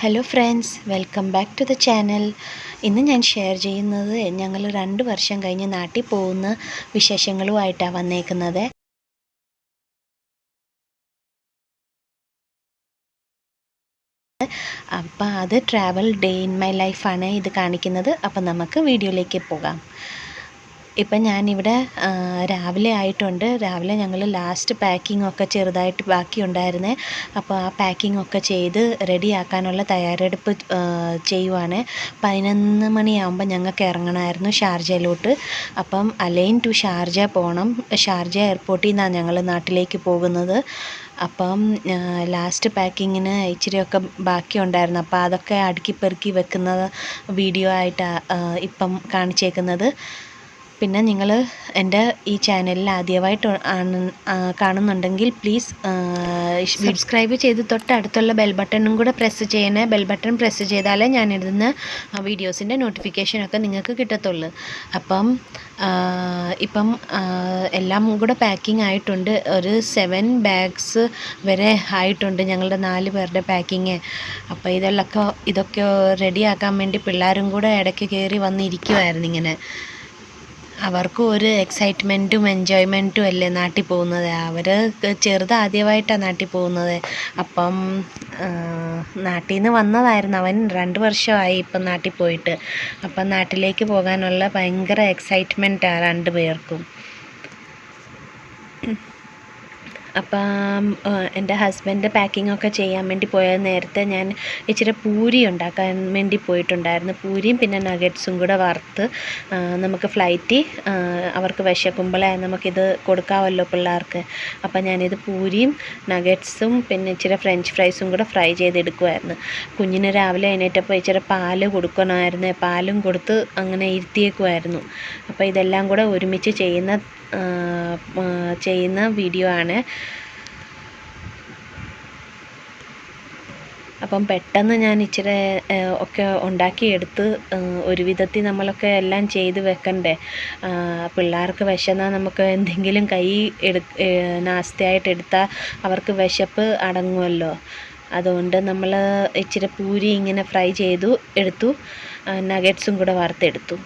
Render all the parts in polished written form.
Hello friends, welcome back to the channel. ഇന്ന് ഞാൻ share ചെയ്യുന്നത് ഞങ്ങൾ 2 വർഷം കഴിഞ്ഞ് നാട്ടിൽ പോകുന്ന വിശേഷങ്ങളുമായിട്ടാണ് വന്നേക്കുന്നത്. അപ്പോൾ അത് ട്രാവൽ ഡേ ഇൻ മൈ ലൈഫാണ് ഇത് കാണിക്കുന്നത്. അപ്പോൾ നമുക്ക് വീഡിയോയിലേക്ക് പോകാം. ഇപ്പം ഞാനിവിടെ രാവിലെ ആയിട്ടുണ്ട്. രാവിലെ ഞങ്ങൾ ലാസ്റ്റ് പാക്കിംഗ് ഒക്കെ ചെറുതായിട്ട് ബാക്കിയുണ്ടായിരുന്നേ. അപ്പോൾ ആ പാക്കിംഗ് ഒക്കെ ചെയ്ത് റെഡിയാക്കാനുള്ള തയ്യാറെടുപ്പ് ചെയ്യുവാണ്. 11 മണിയാകുമ്പോൾ ഞങ്ങൾക്ക് ഇറങ്ങണമായിരുന്നു ഷാർജയിലോട്ട്. അപ്പം അലൈൻ ടു ഷാർജ പോകണം. ഷാർജ എയർപോർട്ടിൽ നിന്നാണ് ഞങ്ങൾ നാട്ടിലേക്ക് പോകുന്നത്. അപ്പം ലാസ്റ്റ് പാക്കിങ്ങിന് ഇച്ചിരിയൊക്കെ ബാക്കിയുണ്ടായിരുന്നു. അപ്പോൾ അതൊക്കെ അടുക്കി പെറുക്കി വെക്കുന്ന വീഡിയോ ആയിട്ടാണ് ഇപ്പം കാണിച്ചേക്കുന്നത്. പിന്നെ നിങ്ങൾ എൻ്റെ ഈ ചാനലിൽ ആദ്യമായിട്ട് കാണുന്നുണ്ടെങ്കിൽ പ്ലീസ് സബ്സ്ക്രൈബ് ചെയ്ത് തൊട്ടടുത്തുള്ള ബെൽ ബട്ടണും കൂടെ പ്രസ് ചെയ്യണേ. ബെൽ ബട്ടൺ പ്രസ് ചെയ്താലേ ഞാൻ ഇടുന്ന വീഡിയോസിൻ്റെ നോട്ടിഫിക്കേഷനൊക്കെ നിങ്ങൾക്ക് കിട്ടത്തുള്ളൂ. ഇപ്പം എല്ലാം കൂടെ പാക്കിംഗ് ആയിട്ടുണ്ട്. ഒരു 7 ബാഗ്സ് വരെ ആയിട്ടുണ്ട് ഞങ്ങളുടെ 4 പേരുടെ പാക്കിങ്. അപ്പോൾ ഇതൊക്കെ റെഡിയാക്കാൻ വേണ്ടി പിള്ളേരും കൂടെ ഇടയ്ക്ക് കയറി വന്നിരിക്കുമായിരുന്നു. ഇങ്ങനെ അവർക്കും ഒരു എക്സൈറ്റ്മെൻറ്റും എൻജോയ്മെൻറ്റും അല്ലേ നാട്ടിൽ പോകുന്നത്. അവർ ആദ്യമായിട്ടാണ് നാട്ടിൽ പോകുന്നത്. അപ്പം നാട്ടിൽ നിന്ന് വന്നതായിരുന്നു. അവൻ 2 വർഷമായി ഇപ്പം നാട്ടിൽ പോയിട്ട്. അപ്പം നാട്ടിലേക്ക് പോകാനുള്ള ഭയങ്കര എക്സൈറ്റ്മെൻറ്റാണ് 2 പേർക്കും. അപ്പം എൻ്റെ ഹസ്ബൻഡ് പാക്കിങ്ങൊക്കെ ചെയ്യാൻ വേണ്ടി പോയ നേരത്തെ ഞാൻ ഇച്ചിരി പൂരി ഉണ്ടാക്കാൻ വേണ്ടി പോയിട്ടുണ്ടായിരുന്നു. പൂരിയും പിന്നെ നഗറ്റ്സും കൂടെ വറുത്ത് നമുക്ക് ഫ്ലൈറ്റിൽ അവർക്ക് വിശക്കുമ്പോഴേ നമുക്കിത് കൊടുക്കാമല്ലോ പിള്ളേർക്ക്. അപ്പം ഞാനിത് പൂരിയും നഗറ്റ്സും പിന്നെ ഇച്ചിരി ഫ്രഞ്ച് ഫ്രൈസും കൂടെ ഫ്രൈ ചെയ്തെടുക്കുമായിരുന്നു. കുഞ്ഞിന് രാവിലെ എണീറ്റപ്പോൾ ഇച്ചിരി പാല് കൊടുക്കണമായിരുന്നു. പാലും കൊടുത്ത് അങ്ങനെ ഇരുത്തിയേക്കുമായിരുന്നു. അപ്പോൾ ഇതെല്ലാം കൂടെ ഒരുമിച്ച് ചെയ്യുന്ന വീഡിയോ ആണ്. അപ്പം പെട്ടെന്ന് ഞാൻ ഇച്ചിരി ഒക്കെ ഉണ്ടാക്കിയെടുത്ത് ഒരു വിധത്തിൽ നമ്മളൊക്കെ എല്ലാം ചെയ്ത് വെക്കണ്ടേ. പിള്ളേർക്ക് വിശന്നാൽ നമുക്ക് എന്തെങ്കിലും നാസ്തയായിട്ട് എടുത്താൽ അവർക്ക് വിശപ്പ് അടങ്ങുമല്ലോ. അതുകൊണ്ട് നമ്മൾ ഇച്ചിരി പൂരി ഇങ്ങനെ ഫ്രൈ എടുത്തു. നഗറ്റ്സും കൂടെ വറുത്തെടുത്തു.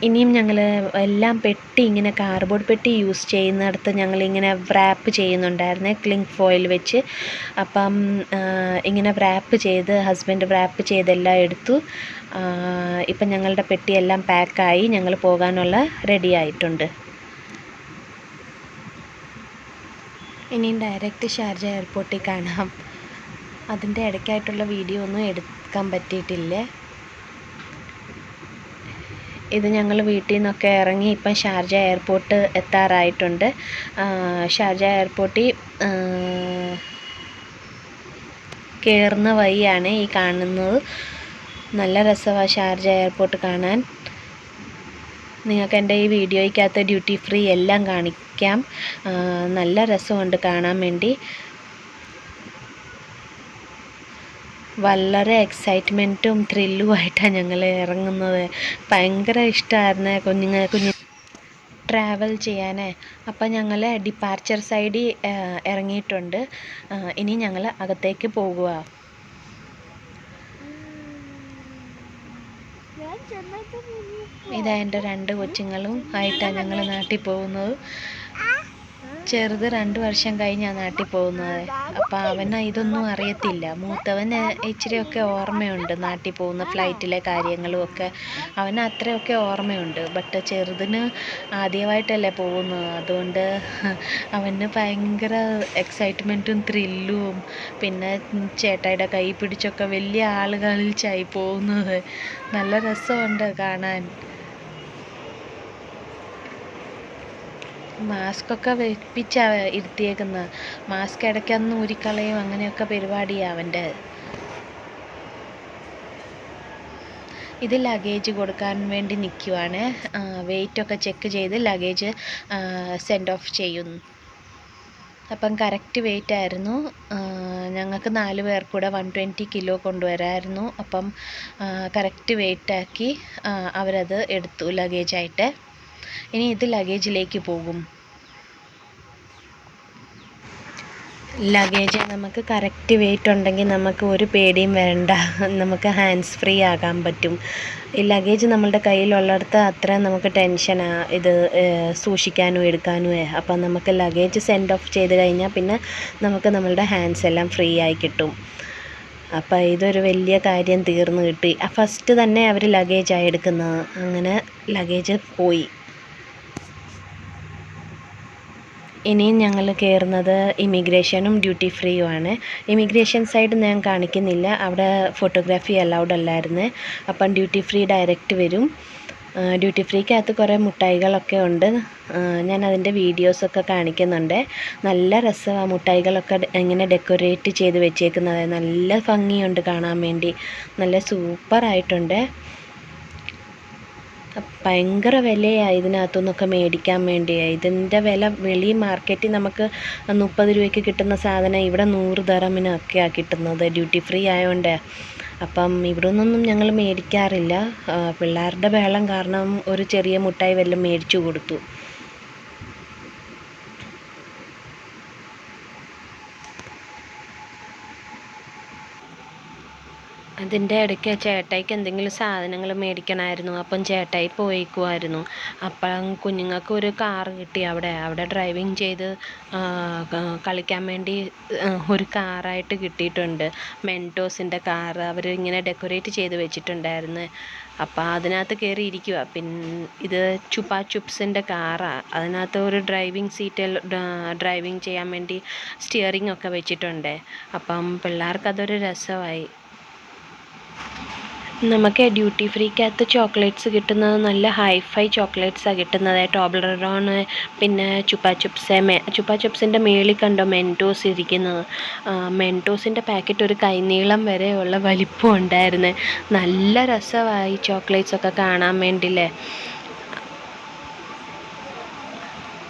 ഇനിയും ഞങ്ങൾ എല്ലാം പെട്ടി ഇങ്ങനെ കാർഡ്ബോർഡ് പെട്ടി യൂസ് ചെയ്യുന്നിടത്ത് ഞങ്ങളിങ്ങനെ റാപ്പ് ചെയ്യുന്നുണ്ടായിരുന്നേ, ക്ലിങ് ഫോയിൽ വെച്ച്. അപ്പം ഇങ്ങനെ ഹസ്ബൻഡ് റാപ്പ് ചെയ്തെല്ലാം എടുത്തു. ഇപ്പം ഞങ്ങളുടെ പെട്ടിയെല്ലാം പാക്കായി ഞങ്ങൾ പോകാനുള്ള റെഡി ആയിട്ടുണ്ട്. ഇനിയും ഡയറക്റ്റ് ഷാർജ എയർപോർട്ടിൽ കാണാം. അതിൻ്റെ ഇടയ്ക്കായിട്ടുള്ള വീഡിയോ ഒന്നും എടുക്കാൻ പറ്റിയിട്ടില്ലേ. ഇത് ഞങ്ങൾ വീട്ടിൽ നിന്നൊക്കെ ഇറങ്ങി ഇപ്പം ഷാർജ എയർപോർട്ട് എത്താറായിട്ടുണ്ട്. ഷാർജ എയർപോർട്ടിൽ കയറുന്ന വഴിയാണ് ഈ കാണുന്നത്. നല്ല രസമാണ് ഷാർജ എയർപോർട്ട് കാണാൻ. നിങ്ങൾക്ക് എൻ്റെ ഈ വീഡിയോയ്ക്കകത്ത് ഡ്യൂട്ടി ഫ്രീ എല്ലാം കാണിക്കാം. നല്ല രസമുണ്ട് കാണാൻ വേണ്ടി. വളരെ എക്സൈറ്റ്മെൻറ്റും ത്രില്ലുമായിട്ടാണ് ഞങ്ങൾ ഇറങ്ങുന്നത്. ഭയങ്കര ഇഷ്ടമായിരുന്നു കുഞ്ഞ് ട്രാവൽ ചെയ്യാനേ. അപ്പം ഞങ്ങൾ ഡിപ്പാർച്ചർ സൈഡിൽ ഇറങ്ങിയിട്ടുണ്ട്. ഇനി ഞങ്ങൾ അകത്തേക്ക് പോകുക. ഇതാ എൻ്റെ 2 കൊച്ചുങ്ങളും ആയിട്ടാണ് ഞങ്ങൾ നാട്ടിൽ പോകുന്നത്. ചെറുത് 2 വർഷം കഴിഞ്ഞാണ് നാട്ടിൽ പോകുന്നത്. അപ്പോൾ അവന് ഇതൊന്നും അറിയത്തില്ല. മൂത്തവന് ഇച്ചിരിയൊക്കെ ഓർമ്മയുണ്ട്, നാട്ടിൽ പോകുന്ന ഫ്ലൈറ്റിലെ കാര്യങ്ങളും ഒക്കെ അവന് അത്രയൊക്കെ ഓർമ്മയുണ്ട്. ബട്ട് ചെറുതിന് ആദ്യമായിട്ടല്ലേ പോകുന്നത്. അതുകൊണ്ട് അവന് ഭയങ്കര എക്സൈറ്റ്മെൻറ്റും ത്രില്ലും. പിന്നെ ചേട്ടായിയുടെ കൈ പിടിച്ചൊക്കെ വലിയ ആളുകളിച്ചായി പോകുന്നത്. നല്ല രസമുണ്ട് കാണാൻ. മാസ്കൊക്കെ വെപ്പിച്ചാണ് ഇരുത്തിയേക്കുന്നത്. മാസ്ക് ഇടയ്ക്കൊന്ന് ഊരിക്കളയും, അങ്ങനെയൊക്കെ പരിപാടിയാണ് അവൻ്റെ. ഇത് ലഗേജ് കൊടുക്കാൻ വേണ്ടി നിൽക്കുവാണ്. വെയിറ്റൊക്കെ ചെക്ക് ചെയ്ത് ലഗേജ് സെൻഡ് ഓഫ് ചെയ്യുന്നു. അപ്പം കറക്റ്റ് വെയിറ്റ് ആയിരുന്നു. ഞങ്ങൾക്ക് 4 പേർക്കൂടെ 120 കിലോ കൊണ്ടുവരാമായിരുന്നു. അപ്പം കറക്റ്റ് വെയിറ്റാക്കി അവരത് എടുത്തു ലഗേജായിട്ട്. ഇനി ഇത് ലഗേജിലേക്ക് പോകും. ലഗേജ് നമുക്ക് കറക്റ്റ് വെയിറ്റ് ഉണ്ടെങ്കിൽ നമുക്ക് ഒരു പേടിയും വേണ്ട, നമുക്ക് ഹാൻഡ്സ് ഫ്രീ ആകാൻ പറ്റും. ഈ ലഗേജ് നമ്മളുടെ കയ്യിലുള്ളിടത്ത് അത്ര നമുക്ക് ടെൻഷനാണ് ഇത് സൂക്ഷിക്കാനും എടുക്കാനും. അപ്പം നമുക്ക് ലഗേജ് സെൻഡ് ഓഫ് ചെയ്ത് കഴിഞ്ഞാൽ പിന്നെ നമുക്ക് നമ്മളുടെ ഹാൻഡ്സ് എല്ലാം ഫ്രീ ആയി കിട്ടും. അപ്പം ഇതൊരു വലിയ കാര്യം തീർന്നു കിട്ടി. ഫസ്റ്റ് തന്നെ അവർ ലഗേജായി എടുക്കുന്നത്. അങ്ങനെ ലഗേജ് പോയി. ഇനിയും ഞങ്ങൾ കയറുന്നത് ഇമിഗ്രേഷനും ഡ്യൂട്ടി ഫ്രീയുമാണ്. ഇമിഗ്രേഷൻ സൈഡ് ഞാൻ കാണിക്കുന്നില്ല, അവിടെ ഫോട്ടോഗ്രാഫി അലൗഡ് അല്ലായിരുന്നു. അപ്പം ഡ്യൂട്ടി ഫ്രീ ഡയറക്റ്റ് വരും. ഡ്യൂട്ടി ഫ്രീക്കകത്ത് കുറേ മുട്ടായികളൊക്കെ ഉണ്ട്. ഞാൻ അതിൻ്റെ വീഡിയോസൊക്കെ കാണിക്കുന്നുണ്ട്. നല്ല രസമാണ് മുട്ടായികളൊക്കെ ഇങ്ങനെ ഡെക്കറേറ്റ് ചെയ്ത് വെച്ചേക്കുന്നത്. നല്ല ഭംഗിയുണ്ട് കാണാൻ വേണ്ടി, നല്ല സൂപ്പറായിട്ടുണ്ട്. ഭയങ്കര വിലയാണ് ഇതിനകത്തുനിന്നൊക്കെ മേടിക്കാൻ വേണ്ടി. ഇതിൻ്റെ വില വെളി മാർക്കറ്റിൽ നമുക്ക് 30 രൂപയ്ക്ക് കിട്ടുന്ന സാധനം ഇവിടെ 100 ദിർഹമിനൊക്കെയാണ് കിട്ടുന്നത്, ഡ്യൂട്ടി ഫ്രീ ആയതുകൊണ്ട്. അപ്പം ഇവിടെ നിന്നൊന്നും ഞങ്ങൾ മേടിക്കാറില്ല. പിള്ളേരുടെ ബഹളം കാരണം ഒരു ചെറിയ മുട്ടായി വല്ലതും മേടിച്ചു കൊടുത്തു. അതിൻ്റെ ഇടയ്ക്ക് ചേട്ടായിക്ക് എന്തെങ്കിലും സാധനങ്ങൾ മേടിക്കണമായിരുന്നു. അപ്പം ചേട്ടായി പോയേക്കുമായിരുന്നു. അപ്പം കുഞ്ഞുങ്ങൾക്ക് ഒരു കാറ് കിട്ടി. അവിടെ ഡ്രൈവിങ് ചെയ്ത് കളിക്കാൻ വേണ്ടി ഒരു കാറായിട്ട് കിട്ടിയിട്ടുണ്ട്. മെൻറ്റോസിൻ്റെ കാറ് അവരിങ്ങനെ ഡെക്കറേറ്റ് ചെയ്ത് വെച്ചിട്ടുണ്ടായിരുന്നു. അപ്പം അതിനകത്ത് കയറി ഇരിക്കുക. ഇത് ചുപ്പാ ചുപ്സിൻ്റെ കാറാണ്. അതിനകത്ത് ഒരു ഡ്രൈവിംഗ് സീറ്റിൽ ഡ്രൈവിങ് ചെയ്യാൻ വേണ്ടി സ്റ്റിയറിംഗ് ഒക്കെ വെച്ചിട്ടുണ്ട്. അപ്പം പിള്ളേർക്കതൊരു രസമായി. നമുക്ക് ഡ്യൂട്ടി ഫ്രീക്കകത്ത് ചോക്ലേറ്റ്സ് കിട്ടുന്നത് നല്ല ഹൈഫൈ ചോക്ലേറ്റ്സാണ് കിട്ടുന്നത്. ടോബ്ലറോൺ, പിന്നെ ചുപ്പാ ചുപ്സിൻ്റെ മേളിൽ കണ്ടോ മെൻറ്റോസ് ഇരിക്കുന്നത്. മെൻറ്റോസിൻ്റെ പാക്കറ്റ് ഒരു കൈനീളം വരെയുള്ള വലിപ്പം ഉണ്ടായിരുന്നു. നല്ല രസമായി ചോക്ലേറ്റ്സൊക്കെ കാണാൻ വേണ്ടിയില്ലേ.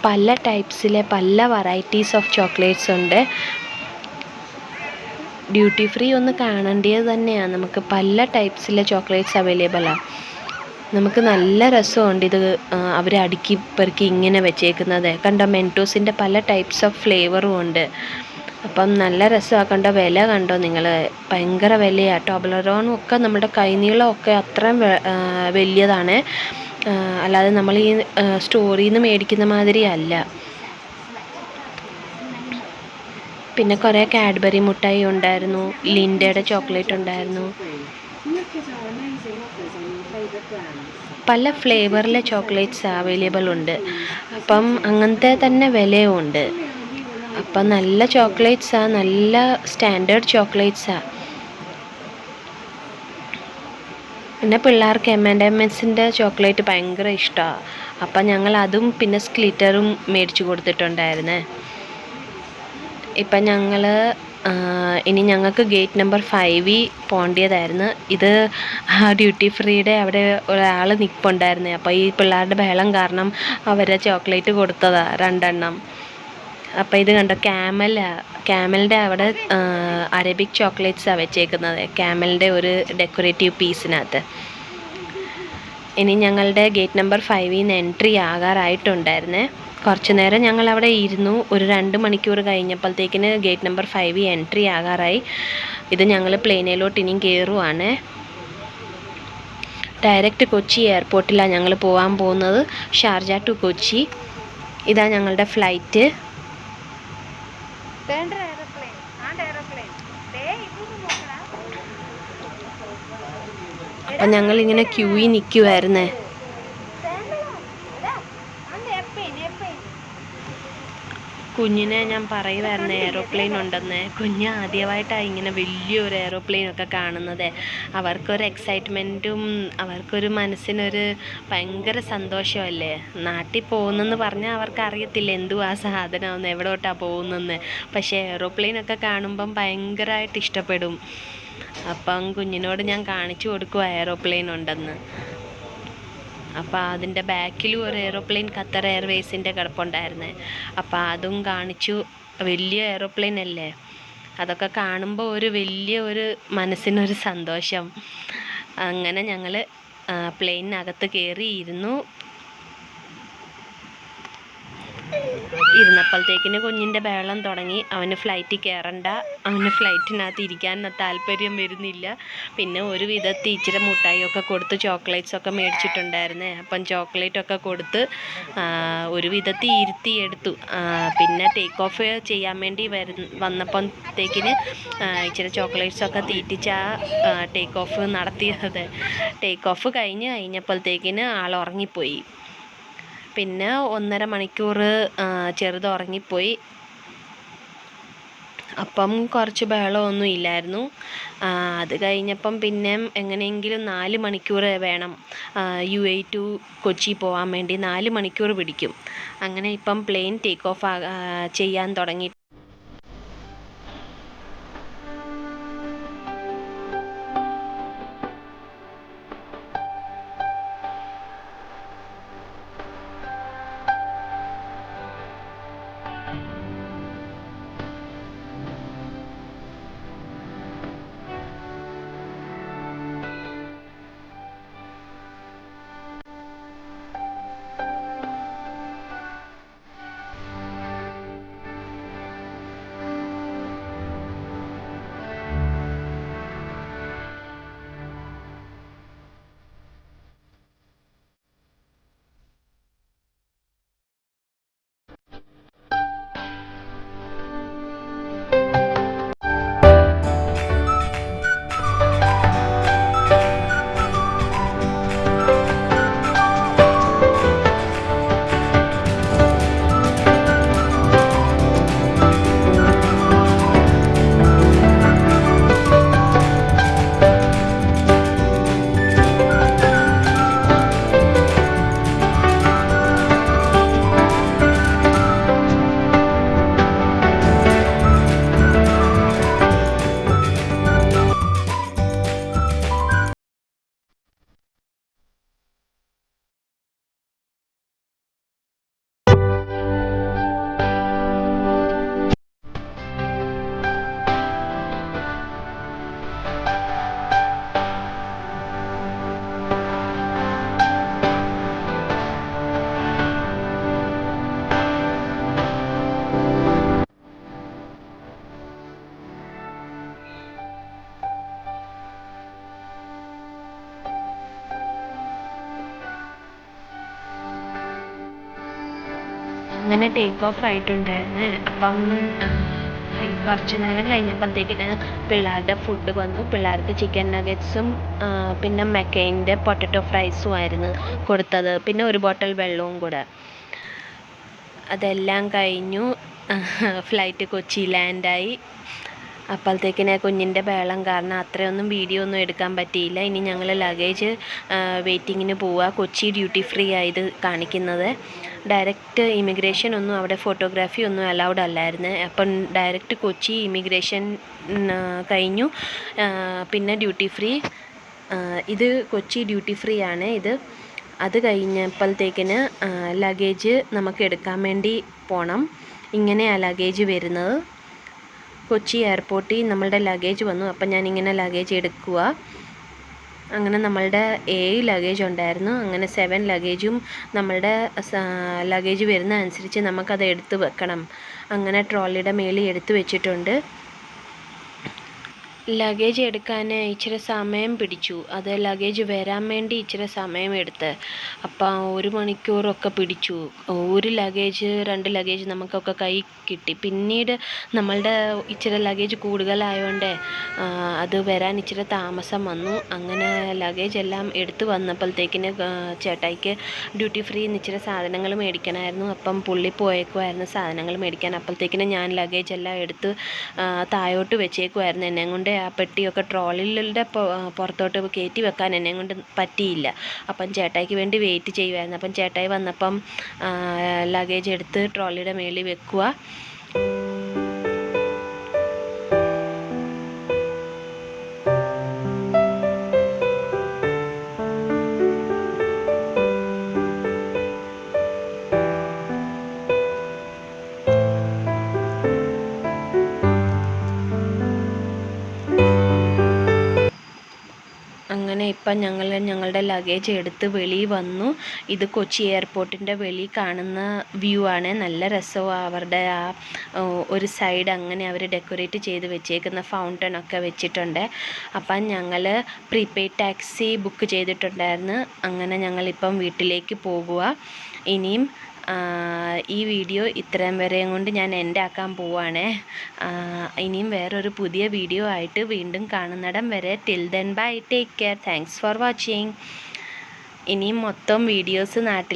പല ടൈപ്സിലെ പല വെറൈറ്റീസ് ഓഫ് ചോക്ലേറ്റ്സ് ഉണ്ട്. ഡ്യൂട്ടി ഫ്രീ ഒന്ന് കാണേണ്ടത് തന്നെയാണ്. നമുക്ക് പല ടൈപ്സിലെ ചോക്ലേറ്റ്സ് അവൈലബിളാണ്. നമുക്ക് നല്ല രസമുണ്ട് ഇത് അവർ അടുക്കി പെറുക്കി ഇങ്ങനെ വെച്ചേക്കുന്നത് കണ്ടോ. മെൻറ്റോസിൻ്റെ പല ടൈപ്സ് ഓഫ് ഫ്ലേവറും ഉണ്ട്. അപ്പം നല്ല രസമാണ്. കണ്ടോ വില കണ്ടോ നിങ്ങൾ, ഭയങ്കര വിലയാണ്. ടോബ്ലറോണും ഒക്കെ നമ്മുടെ കൈനീളമൊക്കെ അത്രയും വലിയതാണ്. അല്ലാതെ നമ്മൾ ഈ സ്റ്റോറിൽ നിന്ന് മേടിക്കുന്ന മാതിരി അല്ല. പിന്നെ കുറേ കാഡ്ബറി മുട്ടായി ഉണ്ടായിരുന്നു, ലിൻഡയുടെ ചോക്ലേറ്റ് ഉണ്ടായിരുന്നു. പല ഫ്ലേവറിലെ ചോക്ലേറ്റ്സ് അവൈലബിൾ ഉണ്ട്. അപ്പം അങ്ങനത്തെ തന്നെ വിലയും ഉണ്ട്. അപ്പം നല്ല ചോക്ലേറ്റ്സാണ്, നല്ല സ്റ്റാൻഡേർഡ് ചോക്ലേറ്റ്സാണ്. പിന്നെ പിള്ളേർക്ക് M&M's ചോക്ലേറ്റ് ഭയങ്കര ഇഷ്ടമാണ്. അപ്പം ഞങ്ങൾ അതും പിന്നെ സ്ക്ലിറ്ററും മേടിച്ചു കൊടുത്തിട്ടുണ്ടായിരുന്നേ. ഇപ്പം ഇനി ഞങ്ങൾക്ക് ഗേറ്റ് നമ്പർ 5 പോകേണ്ടതായിരുന്നു. ഇത് ഡ്യൂട്ടി ഫ്രീയുടെ അവിടെ ഒരാൾ നിൽപ്പുണ്ടായിരുന്നു. അപ്പോൾ ഈ പിള്ളേരുടെ ബഹളം കാരണം അവരെ ചോക്ലേറ്റ് കൊടുത്തതാണ് 2 എണ്ണം. അപ്പോൾ ഇത് കണ്ടോ, ക്യാമലിൻ്റെ അവിടെ അറബിക് ചോക്ലേറ്റ്സാണ് വെച്ചേക്കുന്നത്, ക്യാമലിൻ്റെ ഒരു ഡെക്കറേറ്റീവ് പീസിനകത്ത്. ഇനി ഞങ്ങളുടെ ഗേറ്റ് നമ്പർ 5 എൻട്രി ആകാറായിട്ടുണ്ടായിരുന്നേ. കുറച്ച് നേരം ഞങ്ങൾ അവിടെ ഇരുന്നു. ഒരു 2 മണിക്കൂർ കഴിഞ്ഞപ്പോഴത്തേക്കിന് ഗേറ്റ് നമ്പർ 5 എൻട്രി ആകാറായി. ഇത് ഞങ്ങൾ പ്ലെയിനിലോട്ട് ഇനിയും കയറുവാണ്. ഡയറക്റ്റ് കൊച്ചി എയർപോർട്ടിലാണ് ഞങ്ങൾ പോകാൻ പോകുന്നത്, ഷാർജ ടു കൊച്ചി. ഇതാ ഞങ്ങളുടെ ഫ്ലൈറ്റ്. അപ്പം ഞങ്ങളിങ്ങനെ ക്യൂയിൽ നിൽക്കുമായിരുന്നേ. കുഞ്ഞിനെ ഞാൻ പറയുമായിരുന്നു എയറോപ്ലെയിൻ ഉണ്ടെന്ന്. കുഞ്ഞ് ആദ്യമായിട്ടാണ് ഇങ്ങനെ വലിയൊരു എയറോപ്ലെയിനൊക്കെ കാണുന്നത്. അവർക്കൊരു എക്സൈറ്റ്മെൻറ്റും അവർക്കൊരു മനസ്സിനൊരു ഭയങ്കര സന്തോഷമല്ലേ. നാട്ടിൽ പോകുന്നെന്ന് പറഞ്ഞാൽ അവർക്ക് അറിയത്തില്ല എന്തുവാ സാധനമെന്ന്, എവിടോട്ടാണ് പോകുന്നതെന്ന്. പക്ഷേ എയറോപ്ലെയിനൊക്കെ കാണുമ്പം ഭയങ്കരമായിട്ട് ഇഷ്ടപ്പെടും. അപ്പം കുഞ്ഞിനോട് ഞാൻ കാണിച്ചു കൊടുക്കുക എയറോപ്ലെയിൻ ഉണ്ടെന്ന്. അപ്പോൾ അതിൻ്റെ ബാക്കിലും ഒരു എയറോപ്ലെയിൻ ഖത്തർ എയർവേസിൻ്റെ കിടപ്പുണ്ടായിരുന്നു. അപ്പോൾ അതും കാണിച്ചു. വലിയ എയറോപ്ലെയിൻ അല്ലേ, അതൊക്കെ കാണുമ്പോൾ ഒരു മനസ്സിനൊരു സന്തോഷം. അങ്ങനെ ഞങ്ങൾ പ്ലെയിനകത്ത് കയറിയിരുന്നു. ഇരുന്നപ്പോഴത്തേക്കിന് കുഞ്ഞിൻ്റെ ബഹളം തുടങ്ങി. അവന് ഫ്ലൈറ്റിൽ കയറണ്ട, അവന് ഫ്ലൈറ്റിനകത്ത് ഇരിക്കാൻ താല്പര്യം വരുന്നില്ല. പിന്നെ ഒരു വിധത്തിൽ ഇച്ചിരി മുട്ടായിയൊക്കെ കൊടുത്ത് ചോക്ലേറ്റ്സൊക്കെ മേടിച്ചിട്ടുണ്ടായിരുന്നേ. അപ്പം ചോക്ലേറ്റൊക്കെ കൊടുത്ത് ഒരു വിധത്തിൽ ഇരുത്തിയെടുത്തു. പിന്നെ ടേക്ക് ഓഫ് ചെയ്യാൻ വേണ്ടി വന്നപ്പോഴത്തേക്കിന് ഇച്ചിരി ചോക്ലേറ്റ്സൊക്കെ തീറ്റിച്ച് ടേക്ക് ഓഫ് നടത്തിയത്. ടേക്ക് ഓഫ് കഴിഞ്ഞപ്പോഴത്തേക്കിന് ആൾ ഉറങ്ങിപ്പോയി. പിന്നെ 1.5 മണിക്കൂർ ചെറുത് ഉറങ്ങിപ്പോയി. അപ്പം കുറച്ച് ബഹളമൊന്നും ഇല്ലായിരുന്നു. അത് കഴിഞ്ഞപ്പം പിന്നെ എങ്ങനെയെങ്കിലും 4 മണിക്കൂർ വേണം UAE ടു കൊച്ചി പോകാൻ വേണ്ടി. 4 മണിക്കൂർ പിടിക്കും. അങ്ങനെ ഇപ്പം പ്ലെയിൻ ടേക്ക് ഓഫ് ചെയ്യാൻ തുടങ്ങി. അങ്ങനെ ടേക്ക് ഓഫ് ആയിട്ടുണ്ടായിരുന്നു. അപ്പം കുറച്ച് നേരം കഴിഞ്ഞപ്പോഴത്തേക്കിന് പിള്ളേരുടെ ഫുഡ് വന്നു. പിള്ളേർക്ക് ചിക്കൻ നഗറ്റ്സും പിന്നെ മെക്കൈൻ്റെ പൊട്ടറ്റോ ഫ്രൈസും ആയിരുന്നു കൊടുത്തത്. പിന്നെ ഒരു ബോട്ടിൽ വെള്ളവും കൂടെ. അതെല്ലാം കഴിഞ്ഞു. ഫ്ലൈറ്റ് കൊച്ചി ലാൻഡായി. അപ്പോഴത്തേക്കിന് കുഞ്ഞിൻ്റെ ബഹളം കാരണം അത്രയൊന്നും വീഡിയോ ഒന്നും എടുക്കാൻ പറ്റിയില്ല. ഇനി ഞങ്ങൾ ലഗേജ് വെയിറ്റിങ്ങിന് പോവുക. കൊച്ചി ഡ്യൂട്ടി ഫ്രീ ആയത് കാണിക്കുന്നത്. ഡയറക്റ്റ് ഇമിഗ്രേഷൻ ഒന്നും അവിടെ ഫോട്ടോഗ്രാഫി ഒന്നും അലൗഡ് അല്ലായിരുന്നു. അപ്പം ഡയറക്റ്റ് കൊച്ചി ഇമിഗ്രേഷൻ കഴിഞ്ഞു. പിന്നെ ഡ്യൂട്ടി ഫ്രീ. ഇത് കൊച്ചി ഡ്യൂട്ടി ഫ്രീ ആണ് ഇത്. അത് കഴിഞ്ഞപ്പോഴത്തേക്കിന് ലഗേജ് നമുക്ക് എടുക്കാൻ വേണ്ടി പോകണം. ഇങ്ങനെയാണ് ലഗേജ് വരുന്നത്. കൊച്ചി എയർപോർട്ടിൽ നമ്മളുടെ ലഗേജ് വന്നു. അപ്പം ഞാനിങ്ങനെ ലഗേജ് എടുക്കുക. അങ്ങനെ നമ്മളുടെ 7 ലഗേജ് ഉണ്ടായിരുന്നു. അങ്ങനെ 7 ലഗേജും നമ്മളുടെ ലഗേജ് വരുന്ന അനുസരിച്ച് നമുക്കത് എടുത്ത് വെക്കണം. അങ്ങനെ ട്രോളിയുടെ മേളിൽ എടുത്ത് വെച്ചിട്ടുണ്ട്. ലഗേജ് എടുക്കാൻ ഇച്ചിരി സമയം പിടിച്ചു. അത് ലഗേജ് വരാൻ വേണ്ടി ഇച്ചിരി സമയം എടുത്ത്. അപ്പം 1 മണിക്കൂറൊക്കെ പിടിച്ചു. ഒരു ലഗേജ് 2 ലഗേജ് നമുക്കൊക്കെ കൈ കിട്ടി. പിന്നീട് നമ്മളുടെ ഇച്ചിരി ലഗേജ് കൂടുതലായതുകൊണ്ട് അത് വരാൻ ഇച്ചിരി താമസം വന്നു. അങ്ങനെ ലഗേജ് എല്ലാം എടുത്ത് വന്നപ്പോഴത്തേക്കിന് ചേട്ടായിക്ക് ഡ്യൂട്ടി ഫ്രീന്ന് ഇച്ചിരി സാധനങ്ങൾ മേടിക്കണമായിരുന്നു. അപ്പം പുള്ളി പോയേക്കുമായിരുന്നു സാധനങ്ങൾ മേടിക്കാൻ. അപ്പോഴത്തേക്കിന് ഞാൻ ലഗേജ് എല്ലാം എടുത്ത് താഴോട്ട് വെച്ചേക്കുമായിരുന്നു. എന്നെ കൊണ്ട് ആ പെട്ടിയൊക്കെ ട്രോളിയുടെ പുറത്തോട്ട് കയറ്റി വെക്കാൻ എന്നെ കൊണ്ട് പറ്റിയില്ല. അപ്പം ചേട്ടായിക്ക് വേണ്ടി വെയിറ്റ് ചെയ്യുമായിരുന്നു. അപ്പം ചേട്ടായി വന്നപ്പം ലഗേജ് എടുത്ത് ട്രോളിയുടെ മേളിൽ വെക്കുക. അങ്ങനെ അങ്ങനെ ഇപ്പം ഞങ്ങളുടെ ലഗേജ് എടുത്ത് വെളിയിൽ വന്നു. ഇത് കൊച്ചി എയർപോർട്ടിൻ്റെ വെളി കാണുന്ന വ്യൂ ആണ്. നല്ല രസമാണ്. അവരുടെ ആ ഒരു സൈഡ് അങ്ങനെ അവർ ഡെക്കറേറ്റ് ചെയ്ത് വെച്ചേക്കുന്ന ഫൗണ്ടനൊക്കെ വെച്ചിട്ടുണ്ട്. അപ്പം ഞങ്ങൾ പ്രീപെയ്ഡ് ടാക്സി ബുക്ക് ചെയ്തിട്ടുണ്ടായിരുന്നു. അങ്ങനെ ഞങ്ങളിപ്പം വീട്ടിലേക്ക് പോകുക. ഇനിയും ഈ വീഡിയോ ഇത്രയും വരെയും കൊണ്ട് ഞാൻ എൻ്റെ ആക്കാൻ പോവുകയാണേ. ഇനിയും വേറൊരു പുതിയ വീഡിയോ ആയിട്ട് വീണ്ടും കാണുന്നിടം വരെ till then bye, take care, thanks for watching. ഇനിയും മൊത്തം വീഡിയോസ് നാട്ടിൽ